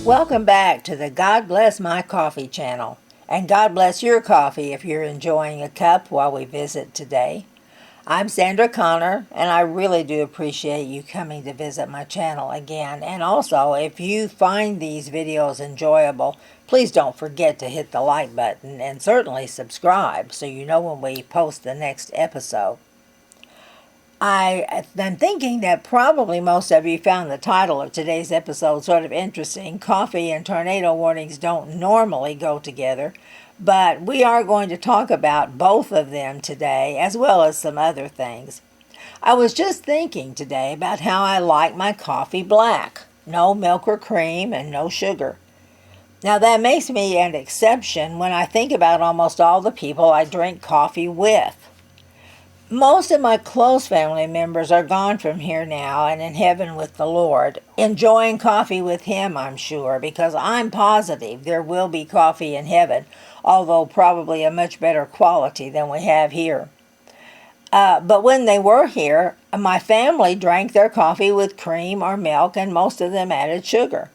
Welcome back to the God Bless My Coffee channel. And God bless your coffee if you're enjoying a cup while we visit today. I'm Sandra Conner, and I really do appreciate you coming to visit my channel again. And also, if you find these videos enjoyable, please don't forget to hit the like button and certainly subscribe so you know when we post the next episode. I've been thinking that probably most of you found the title of today's episode sort of interesting. Coffee and tornado warnings don't normally go together, but we are going to talk about both of them today, as well as some other things. I was just thinking today about how I like my coffee black. No milk or cream and no sugar. Now that makes me an exception when I think about almost all the people I drink coffee with. Most of my close family members are gone from here now and in heaven with the Lord, enjoying coffee with Him, I'm sure, because I'm positive there will be coffee in heaven, although probably a much better quality than we have here. But when they were here, my family drank their coffee with cream or milk, and most of them added sugar.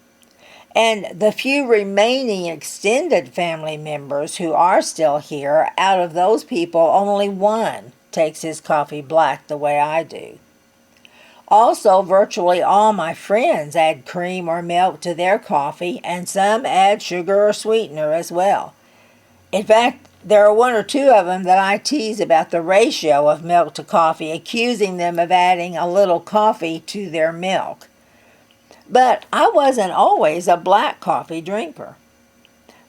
And the few remaining extended family members who are still here, out of those people, only one takes his coffee black the way I do. Also, virtually all my friends add cream or milk to their coffee, and some add sugar or sweetener as well. In fact, there are one or two of them that I tease about the ratio of milk to coffee, accusing them of adding a little coffee to their milk. But I wasn't always a black coffee drinker.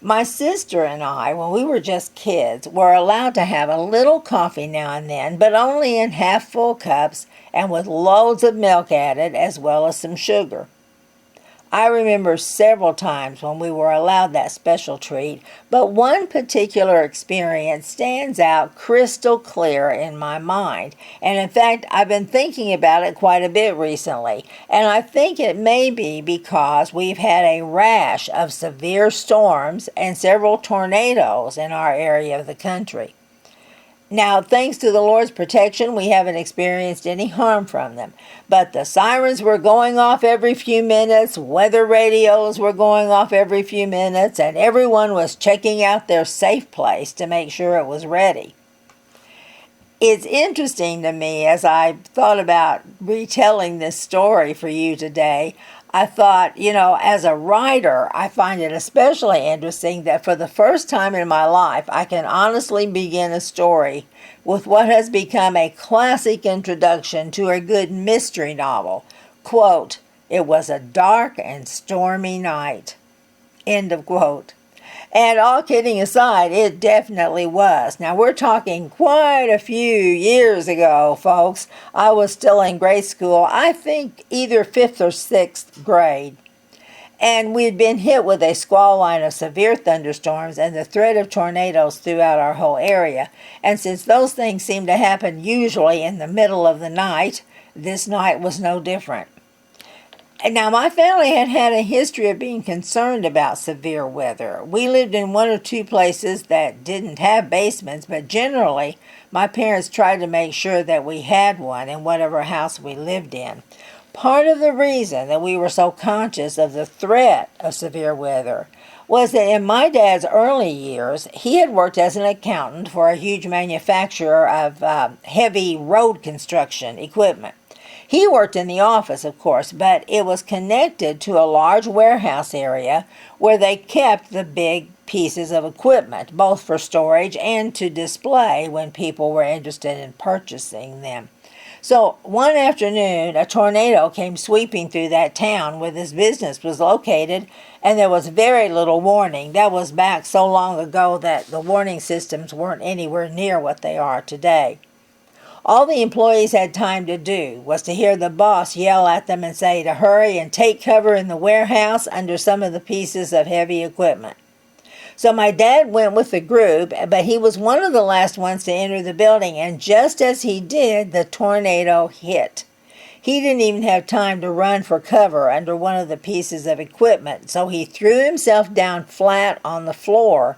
My sister and I, when we were just kids, were allowed to have a little coffee now and then, but only in half-full cups and with loads of milk added, as well as some sugar. I remember several times when we were allowed that special treat, but one particular experience stands out crystal clear in my mind. And in fact, I've been thinking about it quite a bit recently, and I think it may be because we've had a rash of severe storms and several tornadoes in our area of the country. Now, thanks to the Lord's protection, we haven't experienced any harm from them. But the sirens were going off every few minutes, weather radios were going off every few minutes, and everyone was checking out their safe place to make sure it was ready. It's interesting to me as I thought about retelling this story for you today. I thought, as a writer, I find it especially interesting that for the first time in my life, I can honestly begin a story with what has become a classic introduction to a good mystery novel. Quote, "It was a dark and stormy night." End of quote. And all kidding aside, it definitely was. Now, we're talking quite a few years ago, folks. I was still in grade school, I think either 5th or 6th grade. And we'd been hit with a squall line of severe thunderstorms and the threat of tornadoes throughout our whole area. And since those things seem to happen usually in the middle of the night, this night was no different. Now, my family had had a history of being concerned about severe weather. We lived in one or two places that didn't have basements, but generally, my parents tried to make sure that we had one in whatever house we lived in. Part of the reason that we were so conscious of the threat of severe weather was that in my dad's early years, he had worked as an accountant for a huge manufacturer of heavy road construction equipment. He worked in the office, of course, but it was connected to a large warehouse area where they kept the big pieces of equipment, both for storage and to display when people were interested in purchasing them. So one afternoon, a tornado came sweeping through that town where this business was located, and there was very little warning. That was back so long ago that the warning systems weren't anywhere near what they are today. All the employees had time to do was to hear the boss yell at them and say to hurry and take cover in the warehouse under some of the pieces of heavy equipment. So my dad went with the group, but he was one of the last ones to enter the building, and just as he did, the tornado hit. He didn't even have time to run for cover under one of the pieces of equipment, so he threw himself down flat on the floor.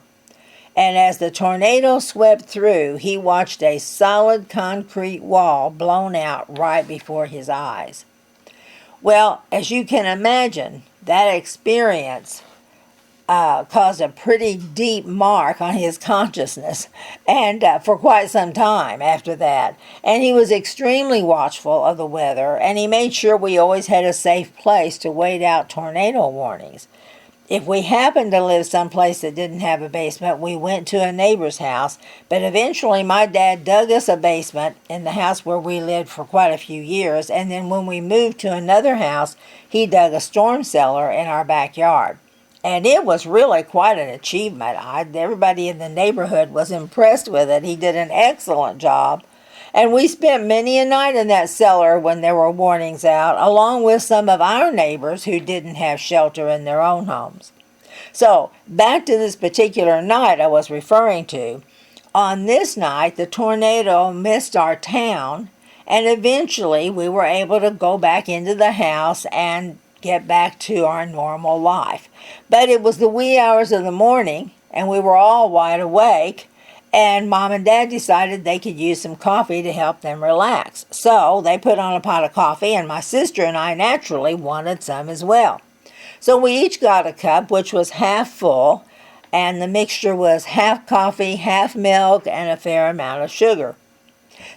And as the tornado swept through, he watched a solid concrete wall blown out right before his eyes. Well, as you can imagine, that experience caused a pretty deep mark on his consciousness, and for quite some time after that. And he was extremely watchful of the weather, and he made sure we always had a safe place to wait out tornado warnings. If we happened to live someplace that didn't have a basement, we went to a neighbor's house, but eventually my dad dug us a basement in the house where we lived for quite a few years, and then when we moved to another house, he dug a storm cellar in our backyard. And it was really quite an achievement. Everybody in the neighborhood was impressed with it. He did an excellent job. And we spent many a night in that cellar when there were warnings out, along with some of our neighbors who didn't have shelter in their own homes. So, back to this particular night I was referring to. On this night, the tornado missed our town, and eventually we were able to go back into the house and get back to our normal life. But it was the wee hours of the morning, and we were all wide awake, and Mom and Dad decided they could use some coffee to help them relax. So they put on a pot of coffee, and my sister and I naturally wanted some as well. So we each got a cup, which was half full, and the mixture was half coffee, half milk, and a fair amount of sugar.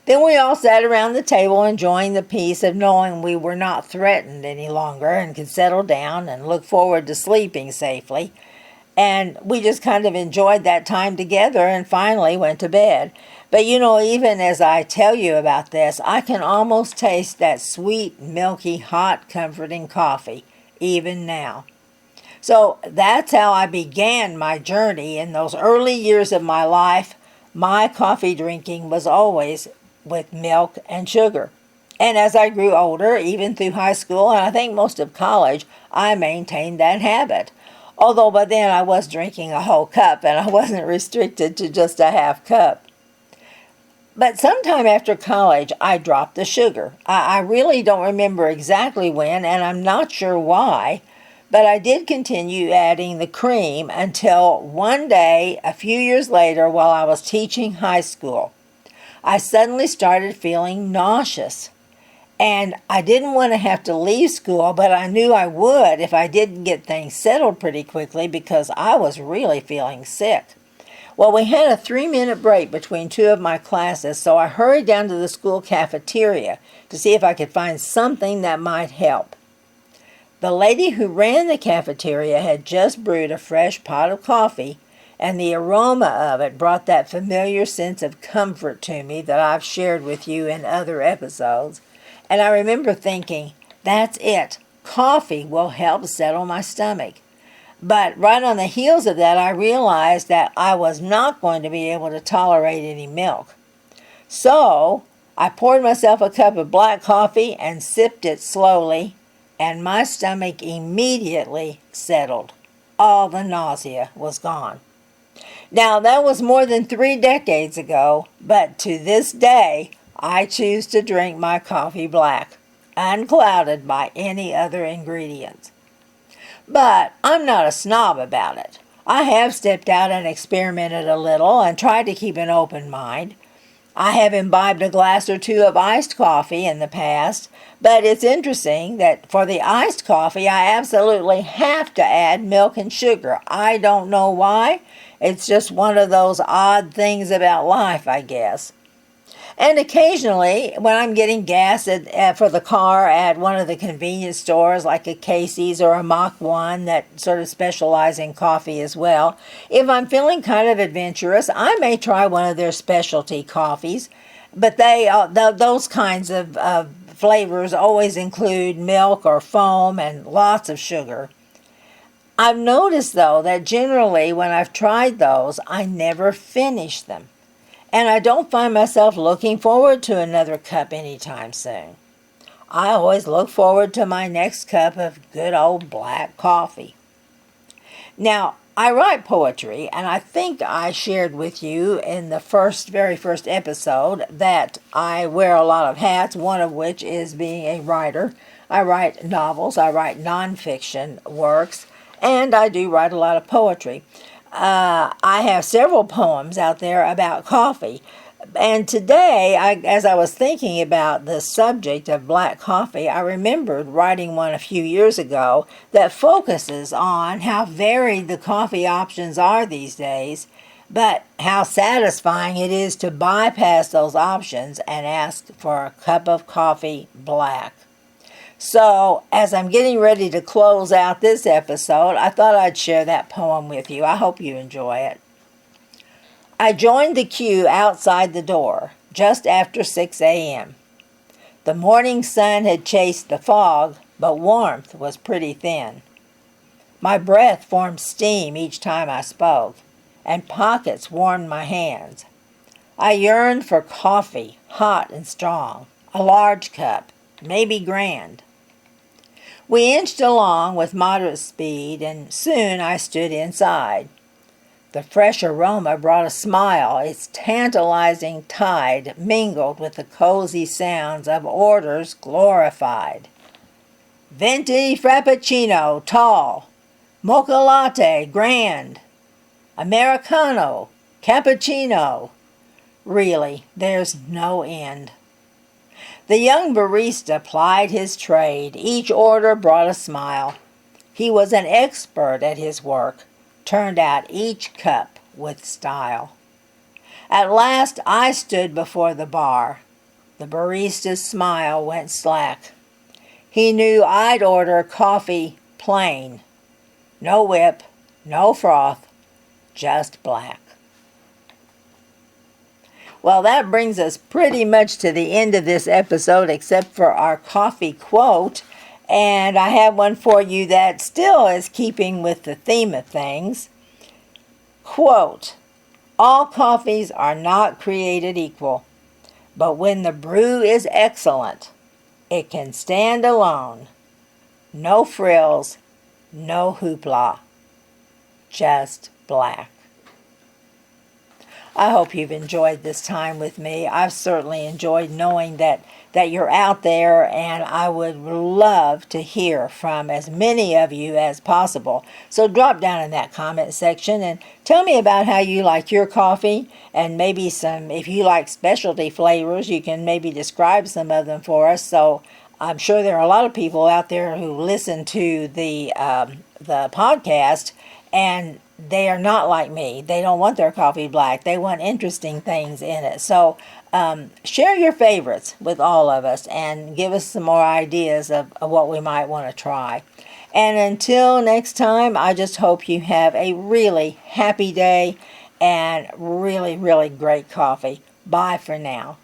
Then we all sat around the table enjoying the peace of knowing we were not threatened any longer and could settle down and look forward to sleeping safely. And we just kind of enjoyed that time together and finally went to bed. But even as I tell you about this, I can almost taste that sweet, milky, hot, comforting coffee, even now. So that's how I began my journey in those early years of my life. My coffee drinking was always with milk and sugar. And as I grew older, even through high school, and I think most of college, I maintained that habit. Although by then I was drinking a whole cup and I wasn't restricted to just a half cup. But sometime after college, I dropped the sugar. I really don't remember exactly when, and I'm not sure why, but I did continue adding the cream until one day, a few years later, while I was teaching high school, I suddenly started feeling nauseous. And I didn't want to have to leave school, but I knew I would if I didn't get things settled pretty quickly because I was really feeling sick. Well, we had a 3-minute break between two of my classes, so I hurried down to the school cafeteria to see if I could find something that might help. The lady who ran the cafeteria had just brewed a fresh pot of coffee, and the aroma of it brought that familiar sense of comfort to me that I've shared with you in other episodes. And I remember thinking, that's it. Coffee will help settle my stomach. But right on the heels of that, I realized that I was not going to be able to tolerate any milk. So I poured myself a cup of black coffee and sipped it slowly, and my stomach immediately settled. All the nausea was gone. Now, that was more than 3 decades ago, but to this day, I choose to drink my coffee black, unclouded by any other ingredients. But I'm not a snob about it. I have stepped out and experimented a little and tried to keep an open mind. I have imbibed a glass or two of iced coffee in the past, but it's interesting that for the iced coffee, I absolutely have to add milk and sugar. I don't know why. It's just one of those odd things about life, I guess. And occasionally, when I'm getting gas for the car at one of the convenience stores, like a Casey's or a Mach 1 that sort of specialize in coffee as well, if I'm feeling kind of adventurous, I may try one of their specialty coffees. But those kinds of flavors always include milk or foam and lots of sugar. I've noticed, though, that generally when I've tried those, I never finish them. And I don't find myself looking forward to another cup anytime soon. I always look forward to my next cup of good old black coffee. Now, I write poetry, and I think I shared with you in the very first episode that I wear a lot of hats, one of which is being a writer. I write novels, I write nonfiction works, and I do write a lot of poetry. I have several poems out there about coffee, And today, as I was thinking about the subject of black coffee, I remembered writing one a few years ago that focuses on how varied the coffee options are these days, but how satisfying it is to bypass those options and ask for a cup of coffee black. So, as I'm getting ready to close out this episode, I thought I'd share that poem with you. I hope you enjoy it. I joined the queue outside the door just after 6 a.m. The morning sun had chased the fog, but warmth was pretty thin. My breath formed steam each time I spoke, and pockets warmed my hands. I yearned for coffee, hot and strong, a large cup, maybe grand. We inched along with moderate speed, and soon I stood inside. The fresh aroma brought a smile. Its tantalizing tide mingled with the cozy sounds of orders glorified. Venti Frappuccino, tall. Mocha Latte, grand. Americano, Cappuccino. Really, there's no end. The young barista plied his trade. Each order brought a smile. He was an expert at his work, turned out each cup with style. At last I stood before the bar. The barista's smile went slack. He knew I'd order coffee plain. No whip, no froth, just black. Well, that brings us pretty much to the end of this episode, except for our coffee quote. And I have one for you that still is keeping with the theme of things. Quote, all coffees are not created equal, but when the brew is excellent, it can stand alone. No frills, no hoopla, just black. I hope you've enjoyed this time with me. I've certainly enjoyed knowing that you're out there, and I would love to hear from as many of you as possible. So drop down in that comment section and tell me about how you like your coffee, and maybe if you like specialty flavors, you can maybe describe some of them for us. So I'm sure there are a lot of people out there who listen to the podcast, and they are not like me. They don't want their coffee black. They want interesting things in it. So share your favorites with all of us and give us some more ideas of what we might want to try. And until next time, I just hope you have a really happy day and really, really great coffee. Bye for now.